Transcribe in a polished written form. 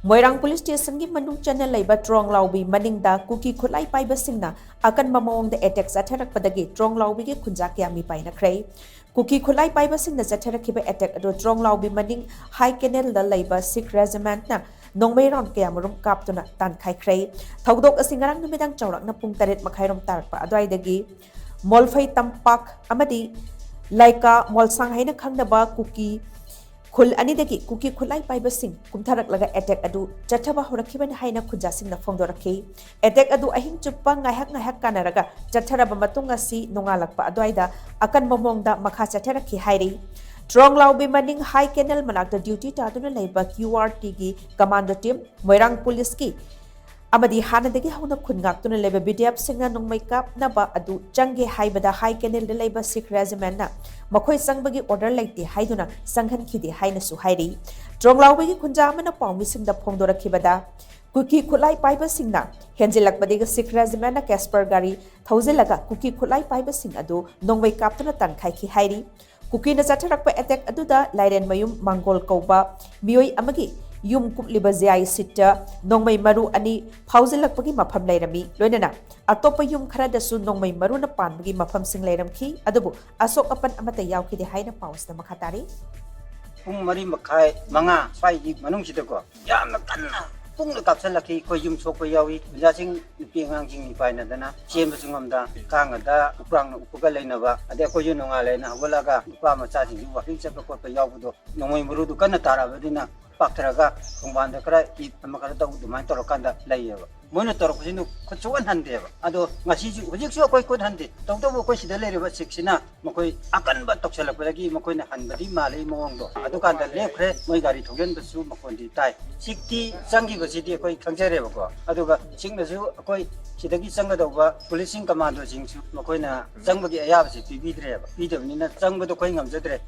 Moirang Police Station की manung channa leiba Tronglaobi maningda Kuki khutlai paiba singna akanba mawongda attack chatharakpadagi Tronglaobi ki khunja kya meepainakhre Kuki khutlai paiba singna chatharakkhre attack ado Tronglaobi maning high canal da leiba Sikh regiment na nongmei round kya marum kaptuna tan khaikhre thaudok asingarang numidang chawrakna pung 8 makhairom tarakpa adwaidagi molfai tampak amadi laika molsang haina khangnaba Kuki Khul anidagi Kuki khutlai paiba sing kumtharak attack adu chathaba horakhiban haina khunja singna phongdorakhi attack adu ahing chuppa ngahak kanaraga chatharaba matung asi nongalakpa adwaida akan mawongda makha chatharakhi hairi Tronglaobi maning high canal manakta duty taduna leiba QRT gi commando team Moirang Police ki amadi hanadagi hauna khungak tuna leiba BDF singna nongmai kap naba adu change haibada high canal de leiba Sikh regiment na makhoi sangbagi order laite haiduna sanghan khidi haina su hairi Tronglaobi gi khunja amana pawmi singda phongdorakhibada Kuki khutlai paiba singna henjilakpadiga Sikh regiment na Casper gari thauzilaga Kuki khutlai paiba sing adu nongmai kap tuna tankhai khi hairi Kuki na chatharakpa attack aduda lairen mayum mangol kauba mioi amagi yum kupliba jai sitta nongmai maru ani phauzilakpagi mafam lairami loinana atopa yum khara dasu nongmai maru na panbagi mafam sing lairamki adubu asok apan amata yawkhide haina pausna makhatari pung mari makhai manga sai gi manung sidako yamna kanna pung na kapsalaki ko yum sokpa yawi jasing pingang jing ni paina dana chemba singomda kangada uprang upuga leinaba ade ko yu nonga leina walaga upa macha jing waking chapa ko pa yawbudo nongmai maru du kana tarabadina Pakteraga kumbanda kara it amakara tahu dumain torokanda layeva. Mana torok sini kucuan hande ba. Ado ngasi hujik sih koi kod hande. Tahu koi sudah lari buat seksina. Makoi akan batok chatharakpadagi makoi na hanbadi malai mawongda. Ado kanda lekre moi gari thogen besu makoi di tai. Sikti sangi besidi koi kangcere ba ko. Ado ba sing besu koi sidagi sangga doba policing commando sing su makoi na sangbagi ayab si bidre ba. Bidre ni na sangbado koi ngamjadre.